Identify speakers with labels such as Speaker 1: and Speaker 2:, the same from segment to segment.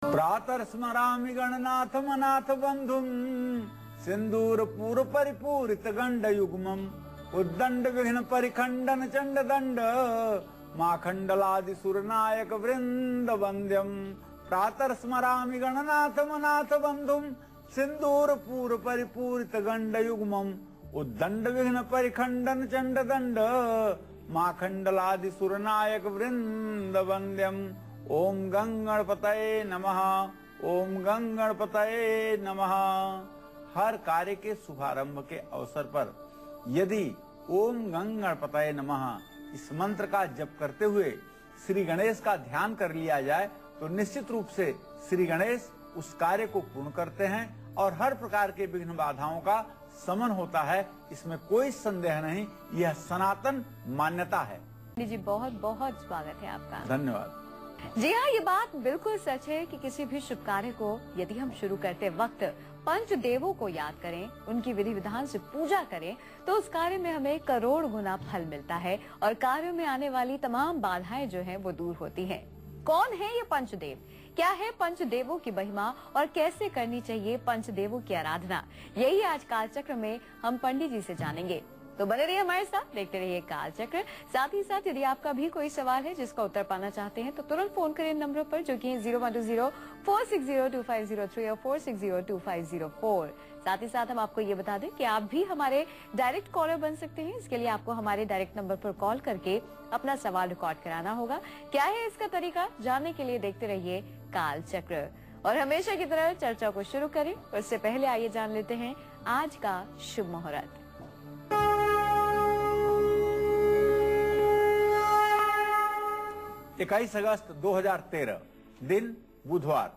Speaker 1: प्रातः स्मरामि गणनाथम अनाथ बंधुम सिंदूर पूर्व परिपूरित गंड युग्मम उद्दंड विघ्न परिखंडन चंड दंड माखंडलादि सुरनायक वृंद वंद्यम प्रातः स्मरामि गणनाथम अनाथ बंधुम सिंदूर पूर्व परिपूरित गंड युग्मम उद्दंड विघ्न परिखंडन चंड दंड माखंडलादि सुरनायक वृंद वंद्यम। ओम गंगणपतये नमः। ओम गंगणपतये नमः। हर कार्य के शुभारंभ के अवसर पर यदि ओम गंगणपतये नमः इस मंत्र का जप करते हुए श्री गणेश का ध्यान कर लिया जाए तो निश्चित रूप से श्री गणेश उस कार्य को पूर्ण करते हैं और हर प्रकार के विघ्न बाधाओं का शमन होता है। इसमें कोई संदेह नहीं, यह सनातन मान्यता है।
Speaker 2: जी बहुत बहुत स्वागत है आपका।
Speaker 1: धन्यवाद।
Speaker 2: जी हाँ, ये बात बिल्कुल सच है कि किसी भी शुभ कार्य को यदि हम शुरू करते वक्त पंच देवों को याद करें, उनकी विधि विधान से पूजा करें तो उस कार्य में हमें करोड़ गुना फल मिलता है और कार्यों में आने वाली तमाम बाधाएं जो हैं वो दूर होती हैं। कौन है ये पंचदेव, क्या है पंचदेवों की महिमा और कैसे करनी चाहिए पंचदेवों की आराधना, यही आज कालचक्र में हम पंडित जी से जानेंगे। तो बने रहिए हमारे साथ, देखते रहिए कालचक्र। साथ ही साथ यदि आपका भी कोई सवाल है जिसका उत्तर पाना चाहते हैं तो तुरंत फोन करें नंबर पर जो कि 0120-460-2503 और 460-2504। साथ ही साथ हम आपको ये बता दें कि आप भी हमारे डायरेक्ट कॉलर बन सकते हैं। इसके लिए आपको हमारे डायरेक्ट नंबर पर कॉल करके अपना सवाल रिकॉर्ड कराना होगा। क्या है इसका तरीका, जानने के लिए देखते रहिए कालचक्र। और हमेशा की तरह चर्चा को शुरू करें उससे पहले आइए जान लेते हैं आज का शुभ मुहूर्त।
Speaker 1: 21 अगस्त 2013 दिन बुधवार,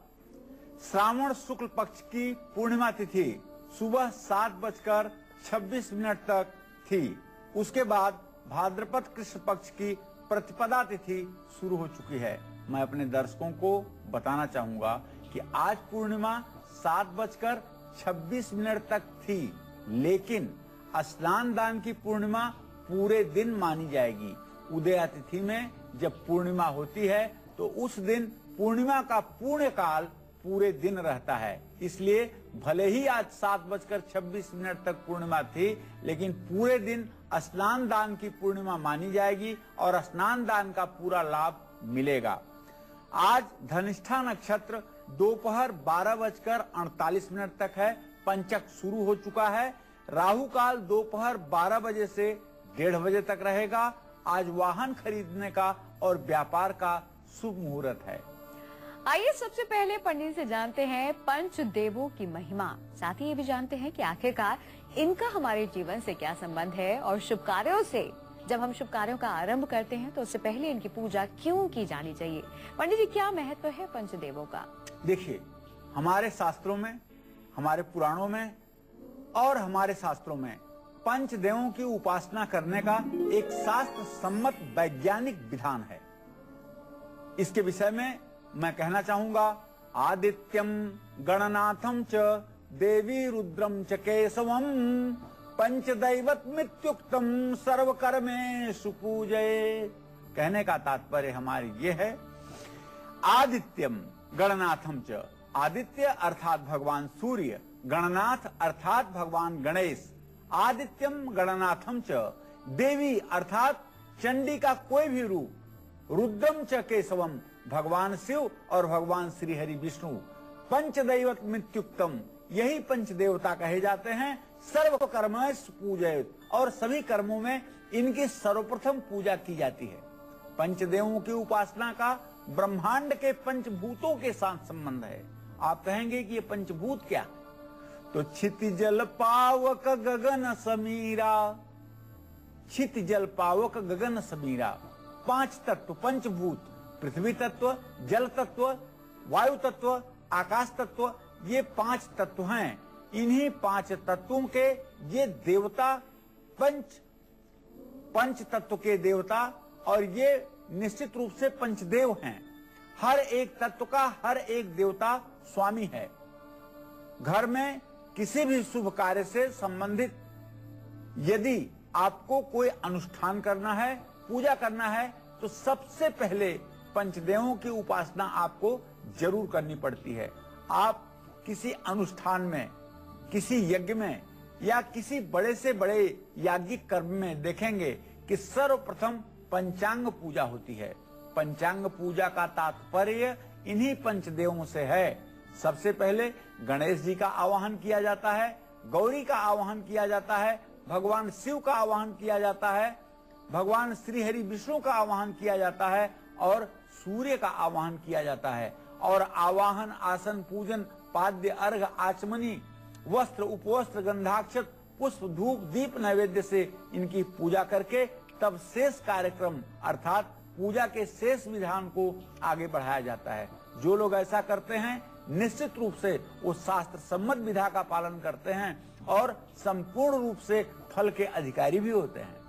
Speaker 1: श्रावण शुक्ल पक्ष की पूर्णिमा तिथि सुबह 7:26 तक थी। उसके बाद भाद्रपद कृष्ण पक्ष की प्रतिपदा तिथि शुरू हो चुकी है। मैं अपने दर्शकों को बताना चाहूंगा कि आज पूर्णिमा 7:26 तक थी, लेकिन स्नान दान की पूर्णिमा पूरे दिन मानी जाएगी। उदया तिथि में जब पूर्णिमा होती है तो उस दिन पूर्णिमा का पूर्ण काल पूरे दिन रहता है। इसलिए भले ही आज 7:26 तक पूर्णिमा थी, लेकिन पूरे दिन स्नान दान की पूर्णिमा मानी जाएगी और स्नान दान का पूरा लाभ मिलेगा। आज धनिष्ठा नक्षत्र दोपहर 12:48 तक है। पंचक शुरू हो चुका है। राहु काल दोपहर 12 बजे से 1:30 बजे तक रहेगा। आज वाहन खरीदने का और व्यापार का शुभ मुहूर्त है।
Speaker 2: आइए सबसे पहले पंडित से जानते हैं पंच देवों की महिमा, साथ ही ये भी जानते हैं कि आखिरकार इनका हमारे जीवन से क्या संबंध है और शुभ कार्यों से जब हम शुभ कार्यों का आरंभ करते हैं तो उससे पहले इनकी पूजा क्यों की जानी चाहिए। पंडित जी, क्या महत्व है पंचदेवों का?
Speaker 1: देखिए, हमारे शास्त्रों में, हमारे पुराणों में और हमारे शास्त्रों में पंचदेवों की उपासना करने का एक शास्त्र सम्मत वैज्ञानिक विधान है। इसके विषय में मैं कहना चाहूंगा, आदित्यम गणनाथम च देवी रुद्रम च केशवम पंचदैवतमित्युक्तम सर्वकर्मेषु पूजये। कहने का तात्पर्य हमारी ये है, आदित्यम गणनाथम च, आदित्य अर्थात भगवान सूर्य, गणनाथ अर्थात भगवान गणेश, आदित्यम गणनाथम च, देवी अर्थात चंडी का कोई भी रूप, रुद्रम च केशवम, भगवान शिव और भगवान श्री हरि विष्णु, पंचदैवत मित्युक्तम, यही पंचदेवता कहे जाते हैं। सर्व कर्मेषु पूजयेत्, और सभी कर्मों में इनकी सर्वप्रथम पूजा की जाती है। पंचदेवों की उपासना का ब्रह्मांड के पंचभूतों के साथ संबंध है। आप कहेंगे कि ये पंचभूत क्या? तो क्षितिजल पावक गगन समीरा, क्षितिजल पावक गगन समीरा, 5 तत्व पंचभूत, पृथ्वी तत्व, जल तत्व, वायु तत्व, आकाश तत्व, ये 5 तत्व हैं। इन्हीं 5 तत्वों के ये देवता पंच तत्व के देवता, और ये निश्चित रूप से पंचदेव हैं। हर एक तत्व का हर एक देवता स्वामी है। घर में किसी भी शुभ कार्य से संबंधित यदि आपको कोई अनुष्ठान करना है, पूजा करना है, तो सबसे पहले पंचदेवों की उपासना आपको जरूर करनी पड़ती है। आप किसी अनुष्ठान में, किसी यज्ञ में या किसी बड़े से बड़े याज्ञिक कर्म में देखेंगे कि सर्वप्रथम पंचांग पूजा होती है। पंचांग पूजा का तात्पर्य इन्हीं पंचदेवों से है। सबसे पहले गणेश जी का आवाहन किया जाता है, गौरी का आवाहन किया जाता है, भगवान शिव का आवाहन किया जाता है, भगवान श्री हरि विष्णु का आवाहन किया जाता है और सूर्य का आवाहन किया जाता है। और आवाहन, आसन, पूजन, पाद्य, अर्घ, आचमनी, वस्त्र, उपवस्त्र, गंधाक्षत, पुष्प, धूप, दीप नैवेद्य से इनकी पूजा करके तब शेष कार्यक्रम अर्थात पूजा के शेष विधान को आगे बढ़ाया जाता है। जो लोग ऐसा करते हैं निश्चित रूप से वो शास्त्र सम्मत विधा का पालन करते हैं और संपूर्ण रूप से फल के अधिकारी भी होते हैं।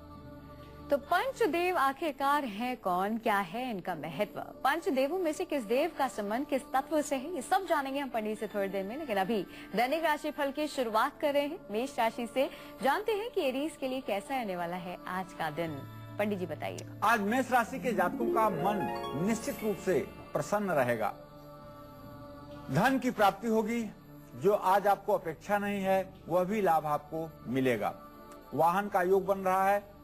Speaker 2: तो पंचदेव आखिरकार हैं कौन, क्या है इनका महत्व, पंचदेवों में से किस देव का संबंध किस तत्व से है, ये सब जानेंगे हम पंडित से थोड़ी देर में। लेकिन अभी दैनिक राशि फल की शुरुआत कर रहे हैं मेष राशि से। जानते हैं कि एरीज के लिए कैसा रहने वाला है आज का दिन। पंडित जी बताइए।
Speaker 1: आज मेष राशि के जातकों का मन निश्चित रूप से प्रसन्न रहेगा। धन की प्राप्ति होगी, जो आज आपको अपेक्षा नहीं है वह भी लाभ आपको मिलेगा। वाहन का योग बन रहा है,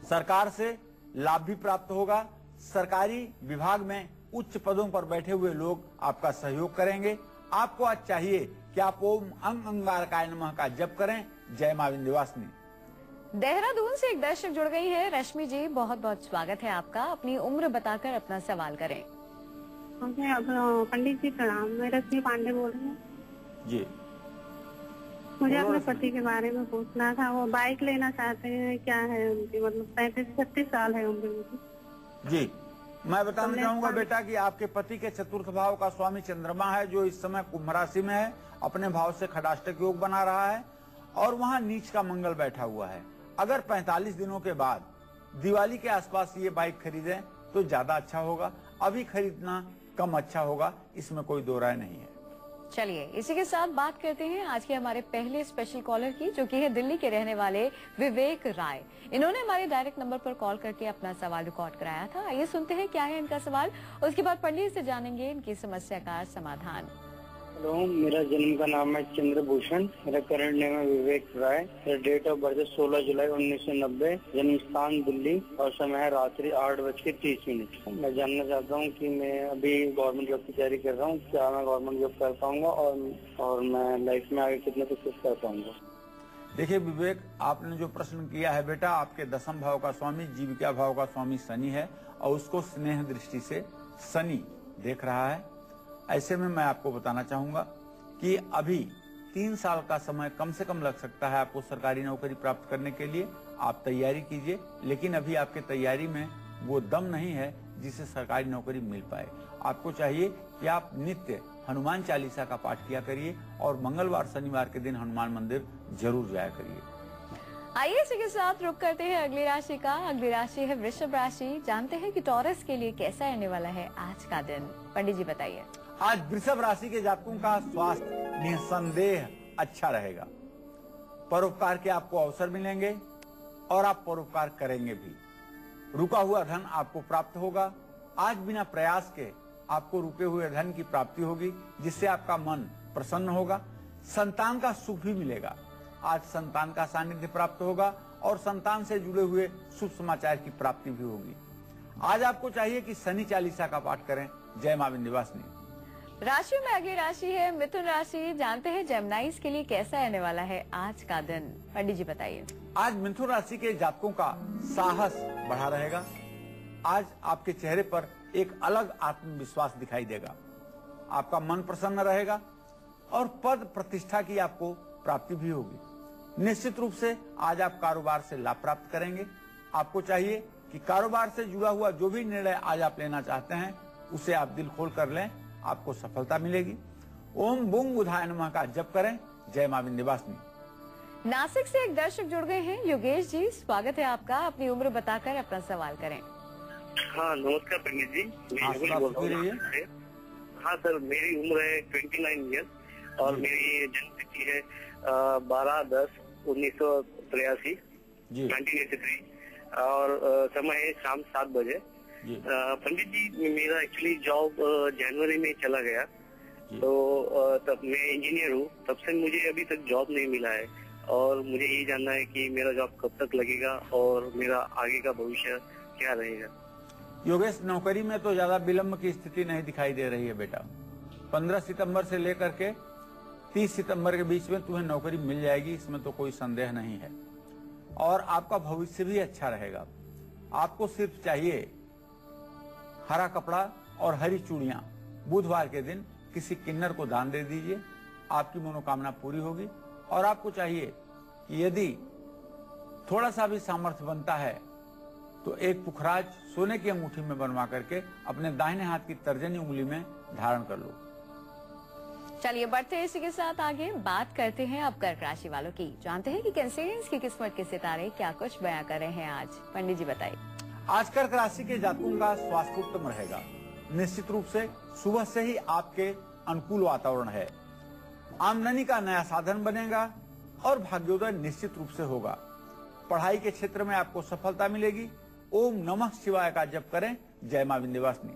Speaker 1: सरकार से लाभ भी प्राप्त होगा। सरकारी विभाग में उच्च पदों पर बैठे हुए लोग आपका सहयोग करेंगे। आपको आज चाहिए कि आप ओम अंग अंगारकाय नमः का जप करें। जय मां विंध्यवासिनी।
Speaker 2: देहरादून से एक दर्शक जुड़ गई है, रश्मि जी, बहुत बहुत स्वागत है आपका। अपनी उम्र बताकर अपना सवाल करें।
Speaker 3: पंडित जी प्रणाम, मैं रश्मि पांडे बोल रही हूँ
Speaker 1: जी।
Speaker 3: मुझे अपने पति के बारे में पूछना था। वो बाइक लेना चाहते हैं, क्या है उनकी, मतलब 35-36 साल है उम्र उनकी।
Speaker 1: जी, मैं बताना चाहूंगा बेटा कि आपके पति के चतुर्थ भाव का स्वामी चंद्रमा है, जो इस समय कुंभ राशि में है, अपने भाव से खडाष्टक योग बना रहा है और वहां नीच का मंगल बैठा हुआ है। अगर 45 दिनों के बाद दिवाली के आसपास ये बाइक खरीदें तो ज्यादा अच्छा होगा, अभी खरीदना कम अच्छा होगा, इसमें कोई दो राय नहीं है।
Speaker 2: चलिए इसी के साथ बात करते हैं आज के हमारे पहले स्पेशल कॉलर की, जो कि है दिल्ली के रहने वाले विवेक राय। इन्होंने हमारे डायरेक्ट नंबर पर कॉल करके अपना सवाल रिकॉर्ड कराया था। आइए सुनते हैं क्या है इनका सवाल, उसके बाद पंडित से जानेंगे इनकी समस्या का समाधान।
Speaker 4: हेलो, मेरा जन्म का नाम है चंद्रभूषण, मेरा करंट नेम है विवेक राय, मेरा डेट ऑफ बर्थ 16 जुलाई 1990, जन्म स्थान दिल्ली और समय है रात्रि 8:30। मैं जानना चाहता हूँ कि मैं अभी गवर्नमेंट जॉब की तैयारी कर रहा हूँ, क्या मैं गवर्नमेंट जॉब कर पाऊंगा और मैं लाइफ में आगे कितना कुछ कर पाऊंगा।
Speaker 1: देखिए विवेक, आपने जो प्रश्न किया है बेटा, आपके दसम भाव का स्वामी जीविका भाव का स्वामी शनि है और उसको स्नेह दृष्टि से शनि देख रहा है। ऐसे में मैं आपको बताना चाहूंगा कि अभी 3 साल का समय कम से कम लग सकता है आपको सरकारी नौकरी प्राप्त करने के लिए। आप तैयारी कीजिए, लेकिन अभी आपके तैयारी में वो दम नहीं है जिससे सरकारी नौकरी मिल पाए। आपको चाहिए कि आप नित्य हनुमान चालीसा का पाठ किया करिए और मंगलवार शनिवार के दिन हनुमान मंदिर जरूर जाया करिए।
Speaker 2: आइए इसी के साथ रुक करते हैं अगली राशि का। अगली राशि है वृषभ राशि। जानते हैं कि टॉरस के लिए कैसा रहने वाला है आज का दिन। पंडित जी बताइए।
Speaker 1: आज वृषभ राशि के जातकों का स्वास्थ्य निसंदेह अच्छा रहेगा। परोपकार के आपको अवसर मिलेंगे और आप परोपकार करेंगे भी। रुका हुआ धन आपको प्राप्त होगा। आज बिना प्रयास के आपको रुके हुए धन की प्राप्ति होगी, जिससे आपका मन प्रसन्न होगा। संतान का सुख भी मिलेगा। आज संतान का सानिध्य प्राप्त होगा और संतान से जुड़े हुए शुभ समाचार की प्राप्ति भी होगी। आज आपको चाहिए कि शनि चालीसा का पाठ करें। जय मां विंध्यवासिनी।
Speaker 2: राशि में अगली राशि है मिथुन राशि। जानते हैं जेमिनाइज के लिए कैसा रहने वाला है आज का दिन। पंडित जी बताइए।
Speaker 1: आज मिथुन राशि के जातकों का साहस बढ़ा रहेगा। आज आपके चेहरे पर एक अलग आत्मविश्वास दिखाई देगा। आपका मन प्रसन्न रहेगा और पद प्रतिष्ठा की आपको प्राप्ति भी होगी। निश्चित रूप से आज आप कारोबार से लाभ प्राप्त करेंगे। आपको चाहिए कि कारोबार से जुड़ा हुआ जो भी निर्णय आज आप लेना चाहते हैं उसे आप दिल खोल कर लें, आपको सफलता मिलेगी। ओम बुंग बुधाय नमः का जप करें। जय मां विंध्यवासिनी।
Speaker 2: नासिक से एक दर्शक जुड़ गए हैं, योगेश जी, स्वागत है आपका। अपनी उम्र बताकर अपना सवाल करें।
Speaker 4: हाँ नमस्कार पंडित जी, हाँ सर, मेरी उम्र है 29 ईयर्स और मेरी जन्म तिथि है 12/10/1983 1983 और समय है शाम 7 बजे पंडित जी, मेरा एक्चुअली जॉब जनवरी में चला गया, तो तब मैं इंजीनियर हूँ, तब से मुझे अभी तक जॉब नहीं मिला है और मुझे यही जानना है कि मेरा जॉब कब तक लगेगा और मेरा आगे का भविष्य क्या रहेगा।
Speaker 1: योगेश, नौकरी में तो ज्यादा विलंब की स्थिति नहीं दिखाई दे रही है बेटा। 15 सितंबर से लेकर के 30 सितंबर के बीच में तुम्हें नौकरी मिल जाएगी, इसमें तो कोई संदेह नहीं है और आपका भविष्य भी अच्छा रहेगा। आपको सिर्फ चाहिए हरा कपड़ा और हरी चूड़ियां बुधवार के दिन किसी किन्नर को दान दे दीजिए, आपकी मनोकामना पूरी होगी। और आपको चाहिए कि यदि थोड़ा सा भी सामर्थ्य बनता है तो एक पुखराज सोने की अंगूठी में बनवा करके अपने दाहिने हाथ की तर्जनी उंगली में धारण कर लो।
Speaker 2: चलिए बढ़ते हैं इसी के साथ आगे, बात करते हैं अब कर्क राशि वालों की। जानते हैं कि कैंसेरियंस की किस्मत के सितारे क्या कुछ बयां कर रहे हैं आज। पंडित जी बताइए।
Speaker 1: आज कर्क राशि के जातकों का स्वास्थ्य उत्तम रहेगा। निश्चित रूप से सुबह से ही आपके अनुकूल वातावरण है। आमदनी का नया साधन बनेगा और भाग्योदय निश्चित रूप से होगा। पढ़ाई के क्षेत्र में आपको सफलता मिलेगी। ओम नमः शिवाय का जप करें। जय मां विंध्यवासिनी।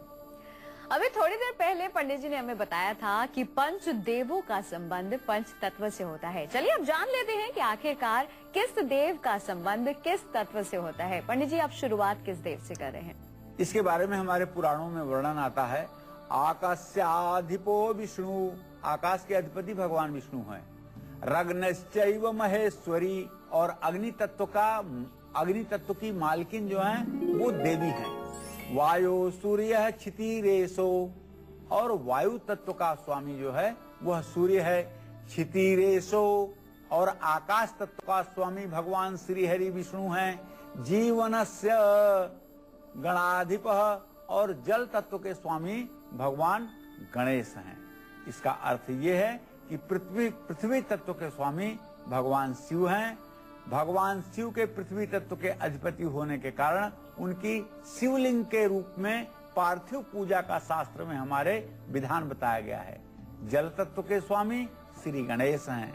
Speaker 2: अभी थोड़ी देर पहले पंडित जी ने हमें बताया था कि पंच देवों का संबंध पंच तत्व से होता है। चलिए अब जान लेते हैं कि आखिरकार किस देव का संबंध किस तत्व से होता है। पंडित जी, आप शुरुआत किस देव से कर रहे हैं?
Speaker 1: इसके बारे में हमारे पुराणों में वर्णन आता है। आकाशाधिपो विष्णु, आकाश के अधिपति भगवान विष्णु हैं। रग्नश्चैव महेश्वरी, और अग्नि तत्व की मालकिन जो है वो देवी हैं। वायु सूर्य क्षितिरेशो, और वायु तत्व का स्वामी जो है वह सूर्य है। क्षितिरेशो, और आकाश तत्व का स्वामी भगवान श्री हरि विष्णु हैं। जीवनस्य गणाधिपः, और जल तत्व के स्वामी भगवान गणेश हैं। इसका अर्थ ये है कि पृथ्वी तत्व के स्वामी भगवान शिव हैं। भगवान शिव के पृथ्वी तत्व के अधिपति होने के कारण उनकी शिवलिंग के रूप में पार्थिव पूजा का शास्त्र में हमारे विधान बताया गया है। जल तत्व के स्वामी श्री गणेश हैं।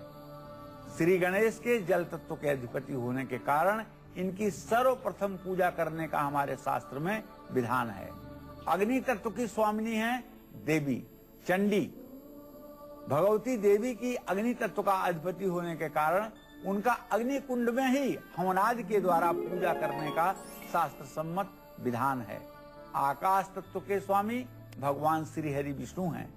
Speaker 1: श्री गणेश के जल तत्व के अधिपति होने के कारण इनकी सर्वप्रथम पूजा करने का हमारे शास्त्र में विधान है। अग्नि तत्व की स्वामिनी है देवी चंडी। भगवती देवी की अग्नि तत्व का अधिपति होने के कारण उनका अग्नि कुंड में ही हवनादि के द्वारा पूजा करने का शास्त्र सम्मत विधान है। आकाश तत्व के स्वामी भगवान श्री हरि विष्णु हैं।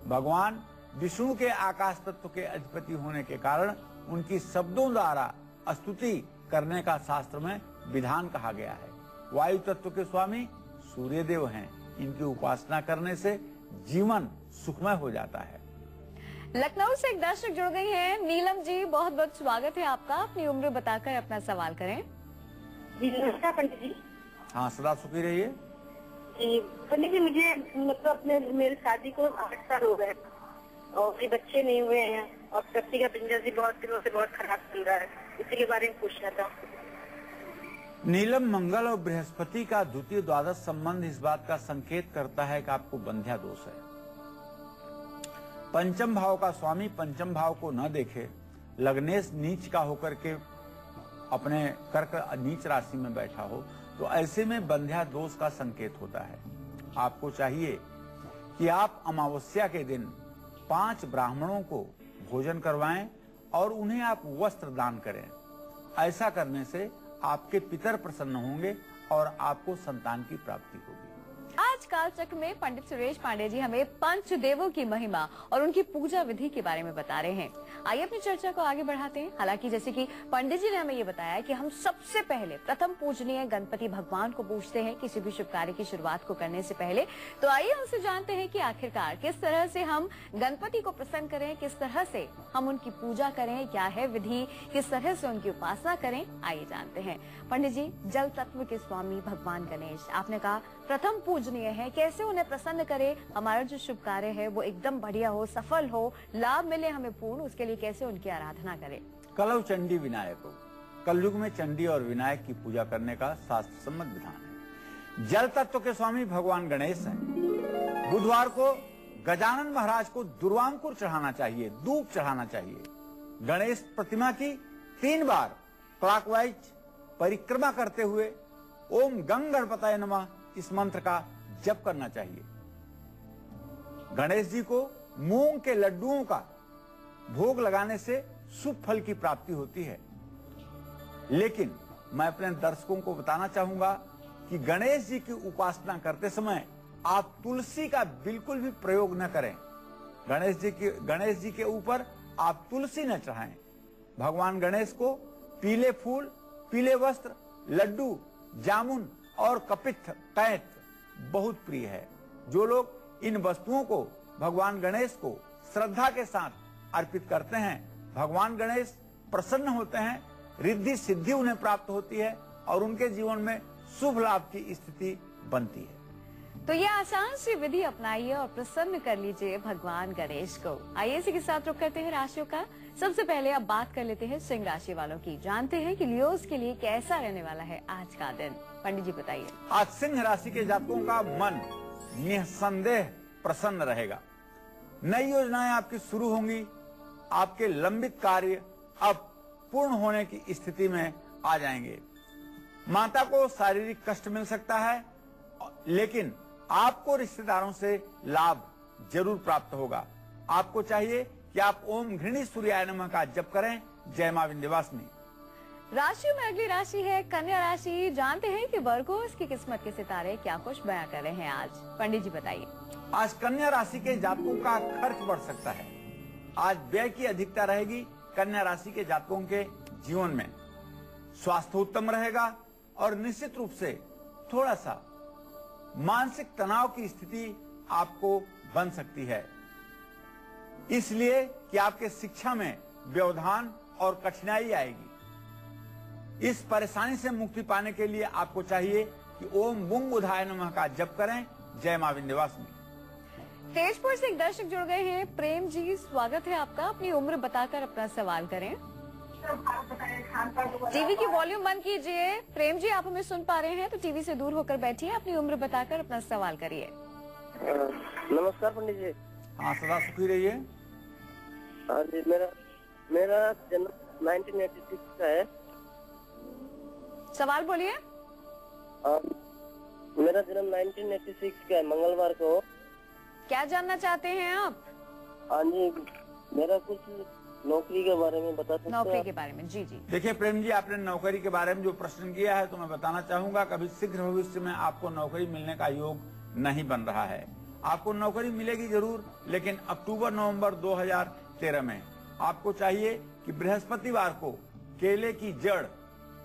Speaker 1: भगवान विष्णु के आकाश तत्व के अधिपति होने के कारण उनकी शब्दों द्वारा स्तुति करने का शास्त्र में विधान कहा गया है। वायु तत्व के स्वामी सूर्य देव हैं। इनकी उपासना करने से जीवन सुखमय हो जाता है।
Speaker 2: लखनऊ से एक दर्शक जुड़ गई हैं। नीलम जी, बहुत बहुत स्वागत है आपका। अपनी उम्र बताकर अपना सवाल करें।
Speaker 3: जी नमस्कार पंडित जी।
Speaker 1: हाँ, सदा सुखी रहिए।
Speaker 3: पंडित जी, मुझे मतलब मेरी शादी को 8 साल हो गए और अभी बच्चे नहीं हुए हैं और पति का पिंजर भी बहुत दिनों से बहुत खराब चल रहा है, इसी के बारे में पूछना था।
Speaker 1: नीलम, मंगल और बृहस्पति का द्वितीय द्वादश संबंध इस बात का संकेत करता है कि आपको बंध्या दोष है। पंचम भाव का स्वामी पंचम भाव को न देखे, लग्नेश नीच का होकर के अपने कर्क नीच राशि में बैठा हो, तो ऐसे में बंध्या दोष का संकेत होता है। आपको चाहिए कि आप अमावस्या के दिन 5 ब्राह्मणों को भोजन करवाएं और उन्हें आप वस्त्र दान करें। ऐसा करने से आपके पितर प्रसन्न होंगे और आपको संतान की प्राप्ति होगी।
Speaker 2: आज कालचक्र में पंडित सुरेश पांडे जी हमें पंच देवों की महिमा और उनकी पूजा विधि के बारे में बता रहे हैं। आइए अपनी चर्चा को आगे बढ़ाते हैं। हालांकि जैसे कि पंडित जी ने हमें ये बताया कि हम सबसे पहले प्रथम पूजनीय गणपति भगवान को पूजते हैं किसी भी शुभ कार्य की शुरुआत को करने से पहले, तो आइए उनसे जानते हैं कि आखिरकार किस तरह से हम गणपति को प्रसन्न करें, किस तरह से हम उनकी पूजा करें, क्या है विधि, किस तरह से उनकी उपासना करें। आइए जानते हैं। पंडित जी, जल तत्व के स्वामी भगवान गणेश, आपने कहा प्रथम पूजनीय है, कैसे उन्हें प्रसन्न करे, हमारा जो शुभ कार्य है वो एकदम बढ़िया हो, सफल हो, लाभ मिले हमें पूर्ण, उसके लिए कैसे उनकी आराधना करें?
Speaker 1: कलौ चंडी विनायक हो। कलयुग में चंडी और विनायक की पूजा करने का शास्त्र सम्मत विधान है। जल तत्व के स्वामी भगवान गणेश हैं। बुधवार को गजानन महाराज को दुर्वांकुर चढ़ाना चाहिए, दूब चढ़ाना चाहिए। गणेश प्रतिमा की 3 बार क्लॉकवाइज परिक्रमा करते हुए ओम गंग गणपतये नमः इस मंत्र का जप करना चाहिए। गणेश जी को मूंग के लड्डुओं का भोग लगाने से शुभ फल की प्राप्ति होती है। लेकिन मैं अपने दर्शकों को बताना चाहूंगा कि गणेश जी की उपासना करते समय आप तुलसी का बिल्कुल भी प्रयोग न करें। गणेश जी के ऊपर आप तुलसी न चढ़ाएं। भगवान गणेश को पीले फूल, पीले वस्त्र, लड्डू, जामुन और कपित्थ तैत बहुत प्रिय है। जो लोग इन वस्तुओं को भगवान गणेश को श्रद्धा के साथ अर्पित करते हैं, भगवान गणेश प्रसन्न होते हैं, रिद्धि सिद्धि उन्हें प्राप्त होती है और उनके जीवन में शुभ लाभ की स्थिति बनती है।
Speaker 2: तो ये आसान सी विधि अपनाइए और प्रसन्न कर लीजिए भगवान गणेश को। आइए इसी के साथ रुक करते हैं राशियों का। सबसे पहले अब बात कर लेते हैं सिंह राशि वालों की। जानते हैं कि लियोस के लिए कैसा रहने वाला है आज का दिन। पंडित जी बताइए।
Speaker 1: आज सिंह राशि के जातकों का मन निसंदेह प्रसन्न रहेगा। नई योजनाएं आपकी शुरू होंगी। आपके लंबित कार्य अब पूर्ण होने की स्थिति में आ जाएंगे। माता को शारीरिक कष्ट मिल सकता है, लेकिन आपको रिश्तेदारों से लाभ जरूर प्राप्त होगा। आपको चाहिए कि आप ओम घृणी सूर्याय नमः का जप करें। जय मां विंध्यवासिनी।
Speaker 2: राशियों में अगली राशि है कन्या राशि। जानते हैं कि वर्गोस की किस्मत के सितारे क्या कुछ बयां कर रहे हैं आज। पंडित जी बताइए।
Speaker 1: आज कन्या राशि के जातकों का खर्च बढ़ सकता है। आज व्यय की अधिकता रहेगी। कन्या राशि के जातकों के जीवन में स्वास्थ्य उत्तम रहेगा और निश्चित रूप से थोड़ा सा मानसिक तनाव की स्थिति आपको बन सकती है, इसलिए कि आपके शिक्षा में व्यवधान और कठिनाई आएगी। इस परेशानी से मुक्ति पाने के लिए आपको चाहिए कि ओम बुंग बुधाय नमः का जप करें। जय मां विंध्यवासिनी।
Speaker 2: तेजपुर से एक दर्शक जुड़ गए हैं। प्रेम जी, स्वागत है आपका। अपनी उम्र बताकर अपना सवाल करें। टीवी की वॉल्यूम बंद कीजिए। प्रेम जी, आप हमें सुन पा रहे हैं तो टीवी से दूर होकर बैठिए। अपनी उम्र बताकर अपना सवाल करिए।
Speaker 5: नमस्कार पंडित जी।
Speaker 1: हाँ, सदा सुखी रहिए।
Speaker 5: हाँ जी, मेरा जन्म 1986 का है।
Speaker 2: सवाल बोलिए।
Speaker 5: मेरा जन्म 1986 का है, मंगलवार को।
Speaker 2: क्या जानना चाहते हैं आप?
Speaker 5: हाँ जी, मेरा कुछ नौकरी के बारे में बता सकते हैं?
Speaker 2: नौकरी के बारे में? जी जी।
Speaker 1: देखिए प्रेम जी, आपने नौकरी के बारे में जो प्रश्न किया है तो मैं बताना चाहूंगा, कभी शीघ्र भविष्य में आपको नौकरी मिलने का योग नहीं बन रहा है। आपको नौकरी मिलेगी जरूर, लेकिन अक्टूबर नवंबर 2013 में आपको चाहिए कि बृहस्पतिवार को केले की जड़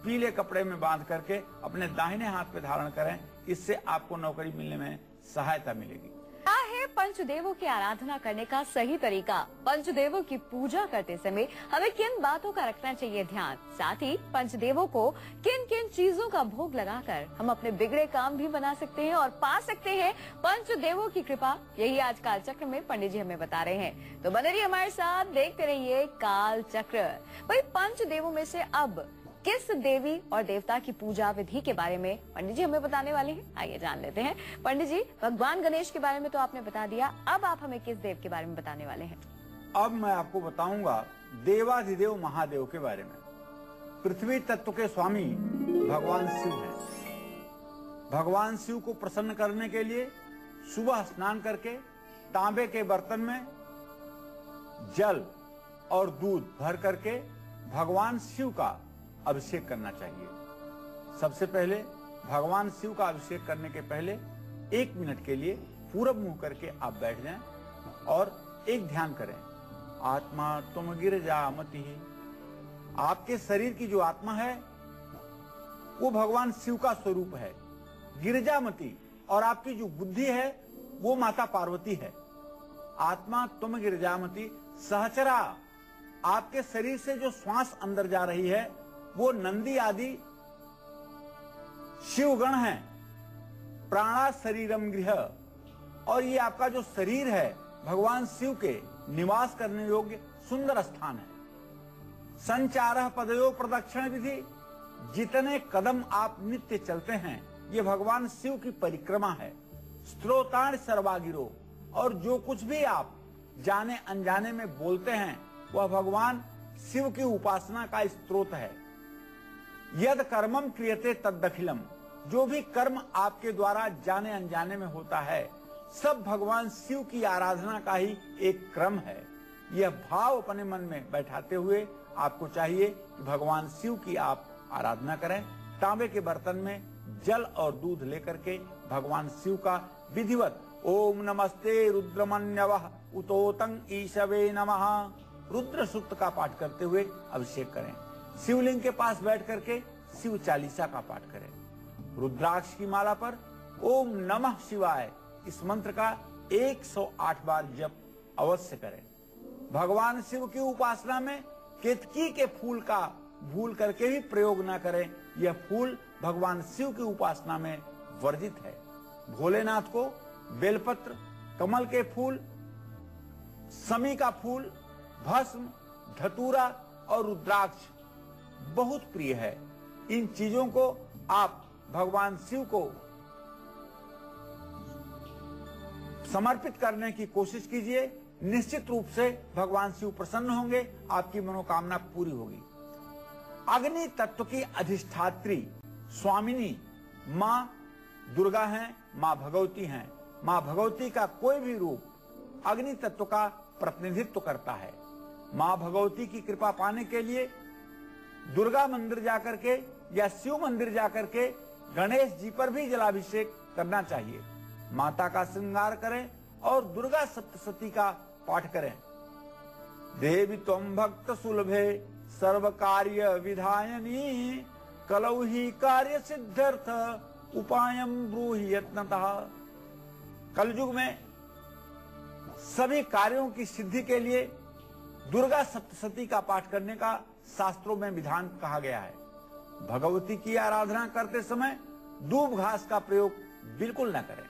Speaker 1: पीले कपड़े में बांध करके अपने दाहिने हाथ पे धारण करें। इससे आपको नौकरी मिलने में सहायता मिलेगी।
Speaker 2: क्या है पंचदेवों की आराधना करने का सही तरीका? पंचदेवों की पूजा करते समय हमें किन बातों का रखना चाहिए ध्यान? साथ ही पंचदेवों को किन किन चीजों का भोग लगाकर हम अपने बिगड़े काम भी बना सकते हैं और पा सकते हैं पंचदेवों की कृपा? यही आज काल चक्र में पंडित जी हमें बता रहे हैं। तो बने रहिए हमारे साथ, देखते रहिए काल चक्र। भाई, पंचदेवों में से अब किस देवी और देवता की पूजा विधि के बारे में पंडित जी हमें बताने वाले हैं। आइए जान लेते हैं। पंडित जी, भगवान गणेश के बारे में तो आपने बता दिया, अब आप हमें किस देव के बारे में बताने वाले हैं?
Speaker 1: अब मैं आपको बताऊंगा देवाधिदेव महादेव के बारे में। पृथ्वी तत्व के स्वामी भगवान शिव हैं। भगवान शिव को प्रसन्न करने के लिए सुबह स्नान करके तांबे के बर्तन में जल और दूध भर करके भगवान शिव का अभिषेक करना चाहिए। सबसे पहले भगवान शिव का अभिषेक करने के पहले 1 मिनट के लिए पूरब मुंह करके आप बैठ जाएं और एक ध्यान करें, आत्मा तुम गिरजामति। आपके शरीर की जो आत्मा है वो भगवान शिव का स्वरूप है, गिरजामती। और आपकी जो बुद्धि है वो माता पार्वती है। आत्मा तुम गिरजामती सहचरा। आपके शरीर से जो श्वास अंदर जा रही है वो नंदी आदि शिवगण हैं। प्राणा शरीरम गृह। और ये आपका जो शरीर है भगवान शिव के निवास करने योग्य सुंदर स्थान है। संचारः पदयो प्रदक्षिण विधि। जितने कदम आप नित्य चलते हैं ये भगवान शिव की परिक्रमा है। स्त्रोतान सर्वागिरो। और जो कुछ भी आप जाने अनजाने में बोलते हैं वह भगवान शिव की उपासना का स्त्रोत है। यद कर्मम क्रियते तदखिलम। जो भी कर्म आपके द्वारा जाने अनजाने में होता है, सब भगवान शिव की आराधना का ही एक क्रम है। यह भाव अपने मन में बैठाते हुए आपको चाहिए कि भगवान शिव की आप आराधना करें। तांबे के बर्तन में जल और दूध लेकर के भगवान शिव का विधिवत ओम नमस्ते रुद्रमन्यवः उतोतं ईशवे नमः रुद्र सूक्त का पाठ करते हुए अभिषेक करें। शिवलिंग के पास बैठ करके शिव चालीसा का पाठ करें। रुद्राक्ष की माला पर ओम नमः शिवाय इस मंत्र का 108 बार जप अवश्य करें। भगवान शिव की उपासना में केतकी के फूल का भूल करके भी प्रयोग न करें। यह फूल भगवान शिव की उपासना में वर्जित है। भोलेनाथ को बेलपत्र, कमल के फूल, समी का फूल, भस्म, धतूरा और रुद्राक्ष बहुत प्रिय है। इन चीजों को आप भगवान शिव को समर्पित करने की कोशिश कीजिए। निश्चित रूप से भगवान शिव प्रसन्न होंगे, आपकी मनोकामना पूरी होगी। अग्नि तत्व की अधिष्ठात्री स्वामिनी मां दुर्गा हैं, मां भगवती हैं। मां भगवती का कोई भी रूप अग्नि तत्व का प्रतिनिधित्व करता है। मां भगवती की कृपा पाने के लिए दुर्गा मंदिर जाकर के या शिव मंदिर जाकर के गणेश जी पर भी जलाभिषेक करना चाहिए। माता का श्रृंगार करें और दुर्गा सप्तशती का पाठ करें। देवी त्वं भक्त सुलभे सर्व कार्य विधायनी कलौ ही कार्य सिद्ध्यर्थ उपायम ब्रूहि यत्नतः। कलयुग में सभी कार्यों की सिद्धि के लिए दुर्गा सप्तशती का पाठ करने का शास्त्रों में विधान कहा गया है। भगवती की आराधना करते समय दूब घास का प्रयोग बिल्कुल न करें।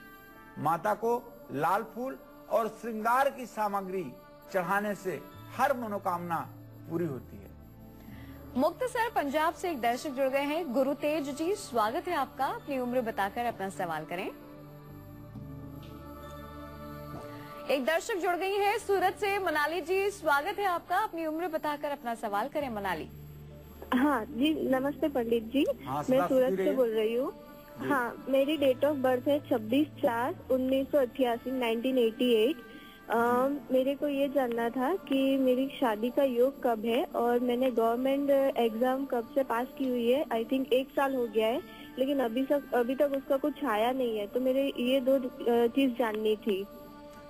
Speaker 1: माता को लाल फूल और श्रृंगार की सामग्री चढ़ाने से हर मनोकामना पूरी होती है।
Speaker 2: मुक्तसर पंजाब से एक दर्शक जुड़ गए हैं। गुरु तेज जी, स्वागत है आपका। अपनी उम्र बताकर अपना सवाल करें। एक दर्शक जुड़ गई है सूरत से, मनाली जी, स्वागत है आपका। अपनी उम्र बताकर अपना सवाल करें मनाली।
Speaker 3: हाँ जी, नमस्ते पंडित जी।
Speaker 1: हाँ,
Speaker 3: मैं सूरत से बोल रही हूँ। हाँ, मेरी डेट ऑफ बर्थ है 26/4/1988 1988। मेरे को ये जानना था कि मेरी शादी का योग कब है और मैंने गवर्नमेंट एग्जाम कब से पास की हुई है। आई थिंक 1 साल हो गया है, लेकिन अभी तक उसका कुछ आया नहीं है। तो मेरे ये 2 चीज जाननी थी।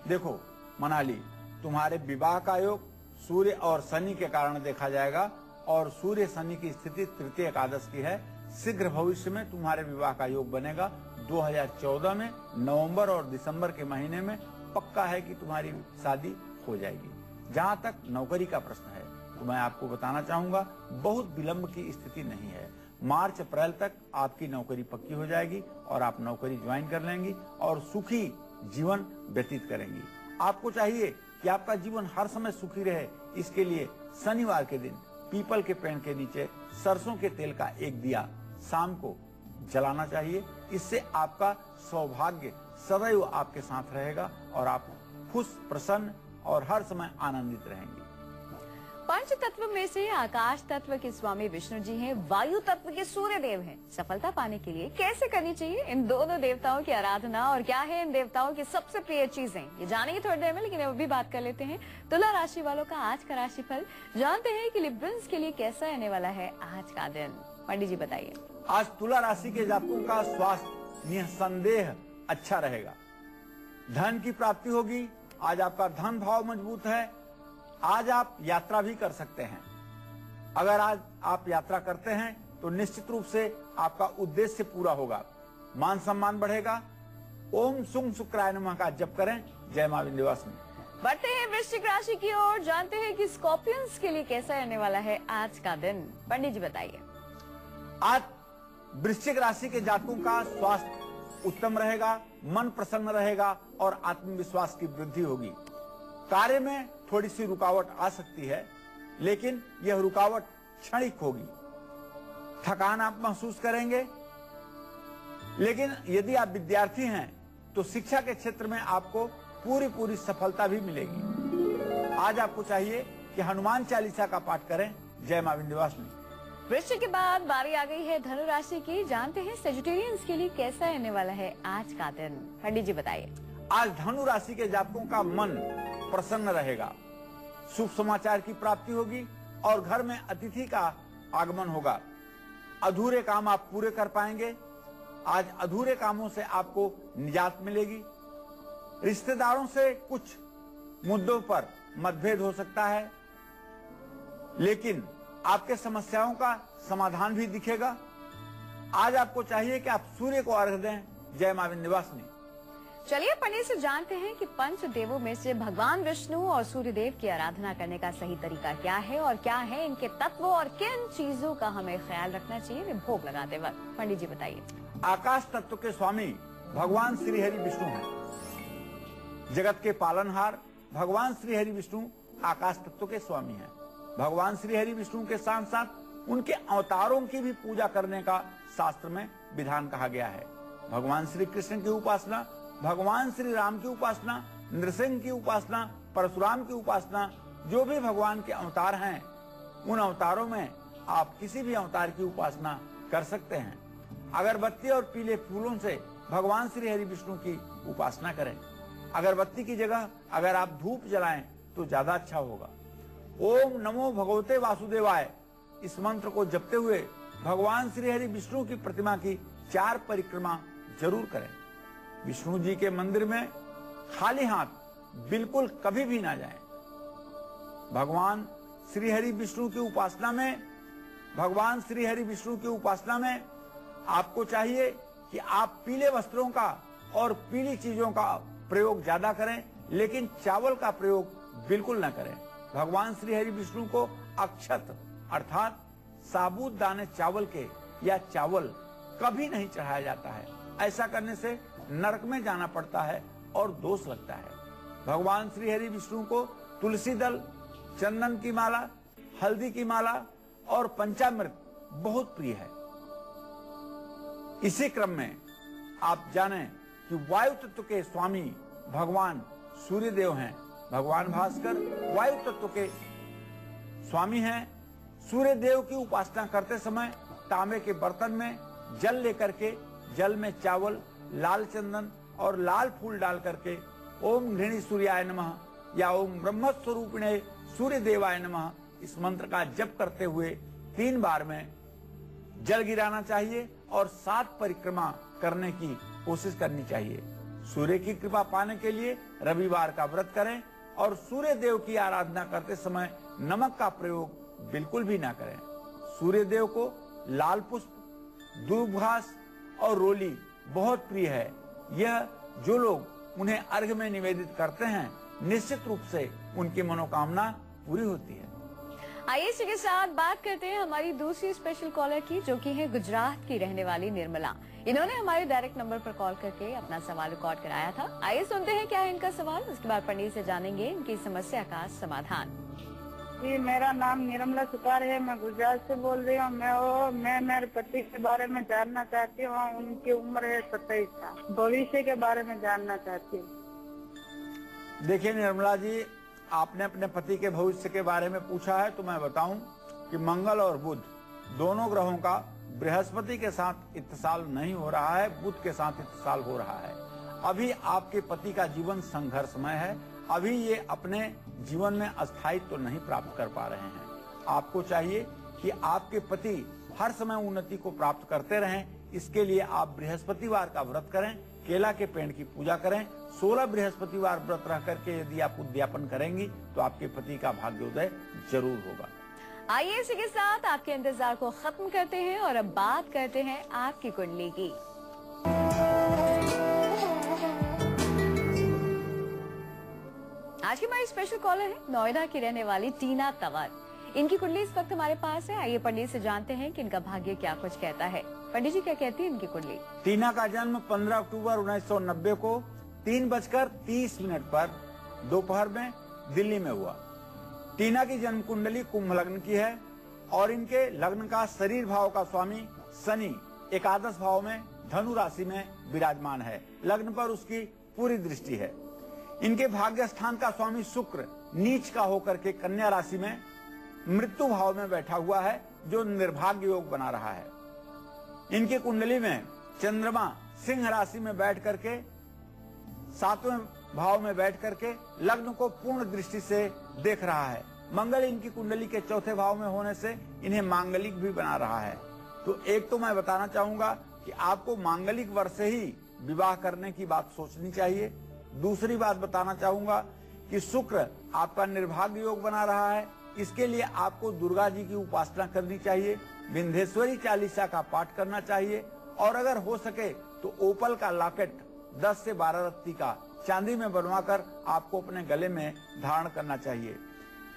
Speaker 1: देखो मनाली, तुम्हारे विवाह का योग सूर्य और शनि के कारण देखा जाएगा और सूर्य शनि की स्थिति तृतीय एकादश की है। शीघ्र भविष्य में तुम्हारे विवाह का योग बनेगा। 2014 में नवंबर और दिसंबर के महीने में पक्का है कि तुम्हारी शादी हो जाएगी। जहां तक नौकरी का प्रश्न है तो मैं आपको बताना चाहूंगा, बहुत विलंब की स्थिति नहीं है। मार्च अप्रैल तक आपकी नौकरी पक्की हो जाएगी और आप नौकरी ज्वाइन कर लेंगी और सुखी जीवन व्यतीत करेंगी। आपको चाहिए कि आपका जीवन हर समय सुखी रहे। इसके लिए शनिवार के दिन पीपल के पेड़ के नीचे सरसों के तेल का एक दिया शाम को जलाना चाहिए। इससे आपका सौभाग्य सदैव आपके साथ रहेगा और आप खुश, प्रसन्न और हर समय आनंदित रहेंगे।
Speaker 2: पंच तत्व में से आकाश तत्व के स्वामी विष्णु जी हैं, वायु तत्व के सूर्य देव हैं। सफलता पाने के लिए कैसे करनी चाहिए इन दोनों देवताओं की आराधना और क्या है इन देवताओं की सबसे प्रिय चीजें, ये जानेंगे थोड़ी देर में। लेकिन अभी बात कर लेते हैं तुला राशि वालों का आज का राशिफल। जानते हैं कि लिब्रंस के लिए कैसा रहने वाला है आज का दिन। पंडित जी बताइए।
Speaker 1: आज तुला राशि के जातकों का स्वास्थ्य निसंदेह अच्छा रहेगा। धन की प्राप्ति होगी। आज आपका धन भाव मजबूत है। आज आप यात्रा भी कर सकते हैं। अगर आज आप यात्रा करते हैं तो निश्चित रूप से आपका उद्देश्य पूरा होगा, मान सम्मान बढ़ेगा। ओम सुंग शुक्राय नमः का जप करें। जय मां विंध्यवासिनी।
Speaker 2: बढ़ते हैं वृश्चिक राशि की ओर। जानते हैं कि स्कॉर्पियंस के लिए कैसा रहने वाला है आज का दिन। पंडित जी बताइए।
Speaker 1: आज वृश्चिक राशि के जातकों का स्वास्थ्य उत्तम रहेगा, मन प्रसन्न रहेगा और आत्मविश्वास की वृद्धि होगी। कार्य में थोड़ी सी रुकावट आ सकती है, लेकिन यह रुकावट क्षणिक होगी। थकान आप महसूस करेंगे, लेकिन यदि आप विद्यार्थी हैं तो शिक्षा के क्षेत्र में आपको पूरी सफलता भी मिलेगी। आज आपको चाहिए कि हनुमान चालीसा का पाठ करें। जय मां विंध्यवासिनी।
Speaker 2: वृश्चिक के बाद बारी आ गई है धनु राशि की। जानते हैं सेजिटेरियंस के लिए कैसा रहने वाला है आज का दिन। पंडित जी बताइए।
Speaker 1: आज धनु राशि के जातकों का मन प्रसन्न रहेगा, शुभ समाचार की प्राप्ति होगी और घर में अतिथि का आगमन होगा। अधूरे काम आप पूरे कर पाएंगे। आज अधूरे कामों से आपको निजात मिलेगी। रिश्तेदारों से कुछ मुद्दों पर मतभेद हो सकता है, लेकिन आपके समस्याओं का समाधान भी दिखेगा। आज आपको चाहिए कि आप सूर्य को अर्घ्य दें। जय मां विंध्यवासिनी।
Speaker 2: चलिए पंडित से जानते हैं कि पंच देवों में से भगवान विष्णु और सूर्य देव की आराधना करने का सही तरीका क्या है और क्या है इनके तत्व और किन चीजों का हमें ख्याल रखना चाहिए भोग लगाते वक्त। पंडित जी बताइए।
Speaker 1: आकाश तत्व के स्वामी भगवान श्री हरि विष्णु हैं। जगत के पालनहार भगवान श्री हरि विष्णु आकाश तत्व के स्वामी हैं। भगवान श्री हरि विष्णु के साथ साथ उनके अवतारों की भी पूजा करने का शास्त्र में विधान कहा गया है। भगवान श्री कृष्ण की उपासना, भगवान श्री राम की उपासना, नृसिंह की उपासना, परशुराम की उपासना, जो भी भगवान के अवतार हैं उन अवतारों में आप किसी भी अवतार की उपासना कर सकते हैं। अगरबत्ती और पीले फूलों से भगवान श्री हरि विष्णु की उपासना करें। अगरबत्ती की जगह अगर आप धूप जलाएं तो ज्यादा अच्छा होगा। ओम नमो भगवते वासुदेवाय इस मंत्र को जपते हुए भगवान श्री हरि विष्णु की प्रतिमा की 4 परिक्रमा जरूर करें। विष्णु जी के मंदिर में खाली हाथ बिल्कुल कभी भी ना जाएं। भगवान श्री हरि विष्णु की उपासना में आपको चाहिए कि आप पीले वस्त्रों का और पीली चीजों का प्रयोग ज्यादा करें, लेकिन चावल का प्रयोग बिल्कुल न करें। भगवान श्री हरि विष्णु को अक्षत अर्थात साबुत दाने चावल के या चावल कभी नहीं चढ़ाया जाता है। ऐसा करने से नरक में जाना पड़ता है और दोष लगता है। भगवान श्री हरि विष्णु को तुलसी दल, चंदन की माला, हल्दी की माला और पंचामृत बहुत प्रिय है। इसी क्रम में आप जानें कि वायु तत्व के स्वामी भगवान सूर्य देव हैं। भगवान भास्कर वायु तत्व के स्वामी हैं। सूर्य देव की उपासना करते समय तांबे के बर्तन में जल लेकर के जल में चावल, लाल चंदन और लाल फूल डाल करके ओम घृणी सूर्याय नमः या ओम ब्रह्म स्वरूपिणे सूर्य देवाय नमः इस मंत्र का जप करते हुए 3 बार में जल गिराना चाहिए और 7 परिक्रमा करने की कोशिश करनी चाहिए। सूर्य की कृपा पाने के लिए रविवार का व्रत करें और सूर्य देव की आराधना करते समय नमक का प्रयोग बिल्कुल भी ना करें। सूर्य देव को लाल पुष्प, दूब घास और रोली बहुत प्रिय है। यह जो लोग उन्हें अर्घ में निवेदित करते हैं निश्चित रूप से उनकी मनोकामना पूरी होती है।
Speaker 2: आइए इसी के साथ बात करते हैं हमारी दूसरी स्पेशल कॉलर की, जो कि है गुजरात की रहने वाली निर्मला। इन्होंने हमारे डायरेक्ट नंबर पर कॉल करके अपना सवाल रिकॉर्ड कराया था। आइए सुनते हैं क्या है इनका सवाल, उसके बाद पंडित से जानेंगे इनकी समस्या का समाधान।
Speaker 6: जी, मेरा नाम निर्मला सुतार है। मैं गुजरात से बोल रही हूँ। मैं मेरे पति के बारे में जानना चाहती हूँ। उनकी उम्र है 27 साल। भविष्य के बारे में जानना चाहती हूँ।
Speaker 1: देखिए निर्मला जी, आपने अपने पति के भविष्य के बारे में पूछा है तो मैं बताऊं कि मंगल और बुध दोनों ग्रहों का बृहस्पति के साथ इत्तिसाल नहीं हो रहा है, बुध के साथ इत्तिसाल हो रहा है। अभी आपके पति का जीवन संघर्षमय है। अभी ये अपने जीवन में अस्थायित्व तो नहीं प्राप्त कर पा रहे हैं। आपको चाहिए कि आपके पति हर समय उन्नति को प्राप्त करते रहें। इसके लिए आप बृहस्पतिवार का व्रत करें, केला के पेड़ की पूजा करें। 16 बृहस्पतिवार व्रत रह करके यदि आप उद्यापन करेंगी तो आपके पति का भाग्योदय जरूर होगा।
Speaker 2: आइए इसी के साथ आपके इंतजार को खत्म करते हैं और अब बात करते हैं आपकी कुंडली की। आज की हमारी स्पेशल कॉलर है नोएडा की रहने वाली टीना तंवर। इनकी कुंडली इस वक्त हमारे पास है। आइए पंडित से जानते हैं कि इनका भाग्य क्या कुछ कहता है। पंडित जी क्या कहती है इनकी कुंडली?
Speaker 1: टीना का जन्म 15 अक्टूबर 1990 को 3:30 पर दोपहर में दिल्ली में हुआ। टीना की जन्म कुंडली कुंभ लग्न की है और इनके लग्न का शरीर भाव का स्वामी शनि एकादश भाव में धनु राशि में विराजमान है। लग्न पर उसकी पूरी दृष्टि है। इनके भाग्य स्थान का स्वामी शुक्र नीच का होकर के कन्या राशि में मृत्यु भाव में बैठा हुआ है जो निर्भाग्य योग बना रहा है। इनकी कुंडली में चंद्रमा सिंह राशि में बैठ करके 7वें भाव में बैठ करके लग्न को पूर्ण दृष्टि से देख रहा है। मंगल इनकी कुंडली के 4थे भाव में होने से इन्हें मांगलिक भी बना रहा है। तो एक तो मैं बताना चाहूंगा कि आपको मांगलिक वर्ष से ही विवाह करने की बात सोचनी चाहिए। दूसरी बात बताना चाहूंगा कि शुक्र आपका निर्भाग्य योग बना रहा है। इसके लिए आपको दुर्गा जी की उपासना करनी चाहिए, विंध्येश्वरी चालीसा का पाठ करना चाहिए और अगर हो सके तो ओपल का लॉकेट 10 से 12 रत्ती का चांदी में बनवाकर आपको अपने गले में धारण करना चाहिए,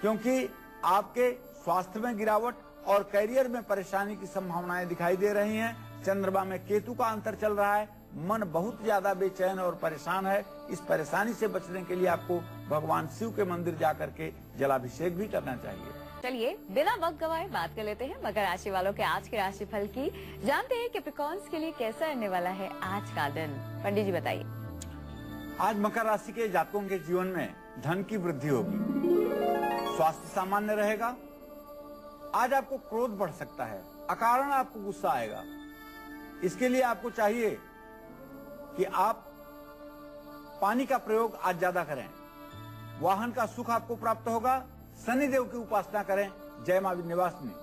Speaker 1: क्योंकि आपके स्वास्थ्य में गिरावट और करियर में परेशानी की संभावनाएं दिखाई दे रही हैं। चंद्रमा में केतु का अंतर चल रहा है, मन बहुत ज्यादा बेचैन और परेशान है। इस परेशानी से बचने के लिए आपको भगवान शिव के मंदिर जाकर के जलाभिषेक भी करना चाहिए।
Speaker 2: चलिए बिना वक्त गवाए बात कर लेते हैं मकर राशि वालों के आज के राशिफल की। जानते हैं कैप्रिकॉर्न्स के लिए कैसा रहने वाला है आज का दिन। पंडित जी बताइए।
Speaker 1: आज मकर राशि के जातकों के जीवन में धन की वृद्धि होगी, स्वास्थ्य सामान्य रहेगा। आज आपको क्रोध बढ़ सकता है, अकारण आपको गुस्सा आएगा। इसके लिए आपको चाहिए कि आप पानी का प्रयोग आज ज्यादा करें। वाहन का सुख आपको प्राप्त होगा। शनिदेव की उपासना करें। जय मां विंध्यवासिनी।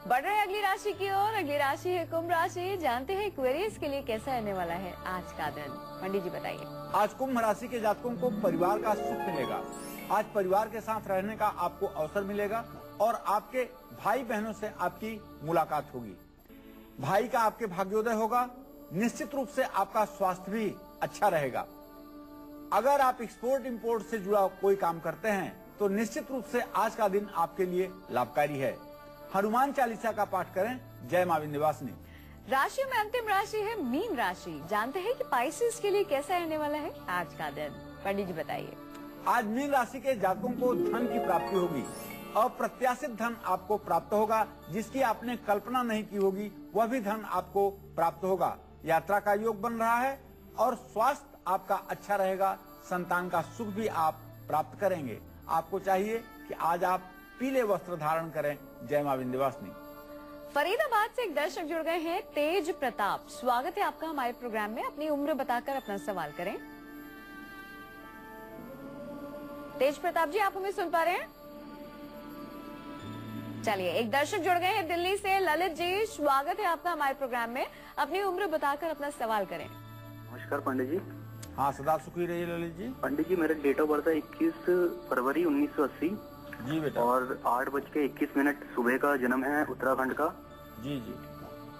Speaker 2: बढ़ रहे अगली राशि की ओर। अगली राशि है कुंभ राशि। जानते हैं एक्वेरियस के लिए कैसा रहने वाला है आज का दिन। पंडित जी बताइए।
Speaker 1: आज कुंभ राशि के जातकों को परिवार का सुख मिलेगा। आज परिवार के साथ रहने का आपको अवसर मिलेगा और आपके भाई बहनों से आपकी मुलाकात होगी। भाई का आपके भाग्योदय होगा। निश्चित रूप से आपका स्वास्थ्य भी अच्छा रहेगा। अगर आप एक्सपोर्ट इंपोर्ट से जुड़ा कोई काम करते हैं तो निश्चित रूप से आज का दिन आपके लिए लाभकारी है। हनुमान चालीसा का पाठ करें। जय मां विंध्यवासिनी।
Speaker 2: राशि में अंतिम राशि है मीन राशि। जानते हैं कि पाइसेस के लिए कैसा रहने वाला है आज का दिन। पंडित जी बताइए।
Speaker 1: आज मीन राशि के जातकों को धन की प्राप्ति होगी। अप्रत्याशित धन आपको प्राप्त होगा, जिसकी आपने कल्पना नहीं की होगी वह भी धन आपको प्राप्त होगा। यात्रा का योग बन रहा है और स्वास्थ्य आपका अच्छा रहेगा। संतान का सुख भी आप प्राप्त करेंगे। आपको चाहिए कि आज आप पीले वस्त्र धारण करें। जय मां विंध्यवासिनी।
Speaker 2: फरीदाबाद से एक दर्शक जुड़ गए हैं, तेज प्रताप। स्वागत है आपका हमारे प्रोग्राम में। अपनी उम्र बताकर अपना सवाल करें। तेज प्रताप जी, आप हमें सुन पा रहे हैं? चलिए, एक दर्शक जुड़ गए हैं दिल्ली से, ललित जी। स्वागत है आपका हमारे प्रोग्राम में। अपनी उम्र बताकर अपना सवाल करें।
Speaker 5: नमस्कार पंडित जी।
Speaker 1: हाँ, सदा सुखी रहिए ललित जी।
Speaker 5: पंडित जी, मेरा डेट ऑफ बर्थ है 21 फरवरी 1980।
Speaker 1: जी बेटा।
Speaker 5: और 8:21 सुबह का जन्म है, उत्तराखंड का।
Speaker 1: जी जी।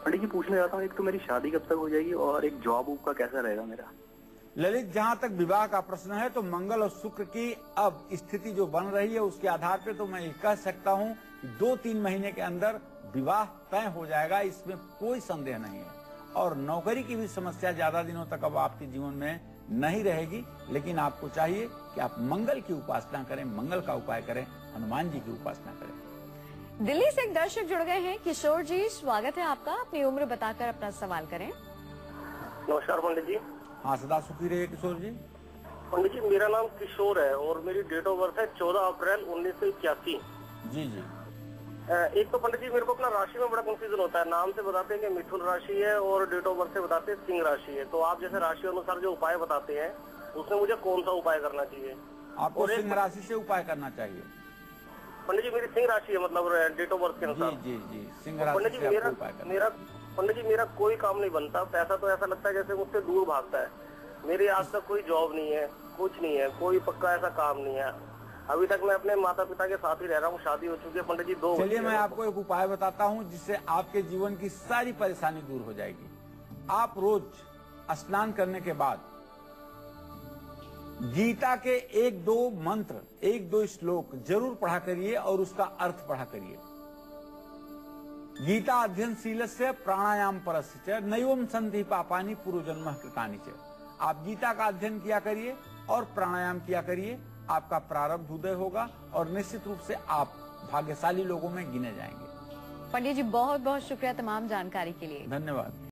Speaker 5: पंडित जी, पूछना चाहता हूँ, एक तो मेरी शादी कब तक हो जाएगी और एक जॉब का कैसा रहेगा मेरा?
Speaker 1: ललित, जहाँ तक विवाह का प्रश्न है तो मंगल और शुक्र की अब स्थिति जो बन रही है उसके आधार पे तो मैं ये कह सकता हूँ 2-3 महीने के अंदर विवाह तय हो जाएगा, इसमें कोई संदेह नहीं है। और नौकरी की भी समस्या ज्यादा दिनों तक अब आपके जीवन में नहीं रहेगी, लेकिन आपको चाहिए कि आप मंगल की उपासना करें, मंगल का उपाय करें, हनुमान जी की उपासना करें।
Speaker 2: दिल्ली से एक दर्शक जुड़ गए हैं, किशोर जी। स्वागत है आपका। अपनी उम्र बताकर अपना सवाल करें।
Speaker 5: नमस्कार पंडित जी।
Speaker 1: हाँ, सदा सुखी रहिए किशोर जी।
Speaker 5: पंडित जी, मेरा नाम किशोर है और मेरी डेट ऑफ बर्थ है 14 अप्रैल 1981।
Speaker 1: जी जी।
Speaker 5: एक तो पंडित जी मेरे को अपना राशि में बड़ा कंफ्यूजन होता है। नाम से बताते हैं कि मिथुन राशि है और डेट ऑफ बर्थ से बताते हैं सिंह राशि है। तो आप जैसे राशि अनुसार जो उपाय बताते हैं उसमें मुझे कौन सा उपाय करना चाहिए?
Speaker 1: आपको सिंह राशि से उपाय करना चाहिए।
Speaker 5: पंडित जी, मेरी सिंह राशि है, मतलब डेट ऑफ बर्थ के अनुसार।
Speaker 1: जी जी जी, सिंह राशि से आपको उपाय करना।
Speaker 5: पंडित जी, मेरा कोई काम नहीं बनता। पैसा तो ऐसा लगता है जैसे मुझसे दूर भागता है। मेरी आज तक कोई जॉब नहीं है, कुछ नहीं है, कोई पक्का ऐसा काम नहीं है। अभी तक मैं अपने माता पिता के साथ ही रह रहा हूँ। शादी हो चुकी है पंडित जी, 2
Speaker 1: चलिए, मैं आपको एक उपाय बताता हूँ जिससे आपके जीवन की सारी परेशानी दूर हो जाएगी। आप रोज स्नान करने के बाद गीता के 1-2 मंत्र, 1-2 श्लोक जरूर पढ़ा करिए और उसका अर्थ पढ़ा करिए। गीता अध्ययनशीलस्य प्राणायाम परस्य नैवम संधि पापानि पूर्व जन्म कृतानि च। आप गीता का अध्ययन किया करिए और प्राणायाम किया करिए। आपका प्रारब्ध उदय होगा और निश्चित रूप से आप भाग्यशाली लोगों में गिने जाएंगे।
Speaker 2: पंडित जी, बहुत बहुत शुक्रिया तमाम जानकारी के लिए।
Speaker 1: धन्यवाद।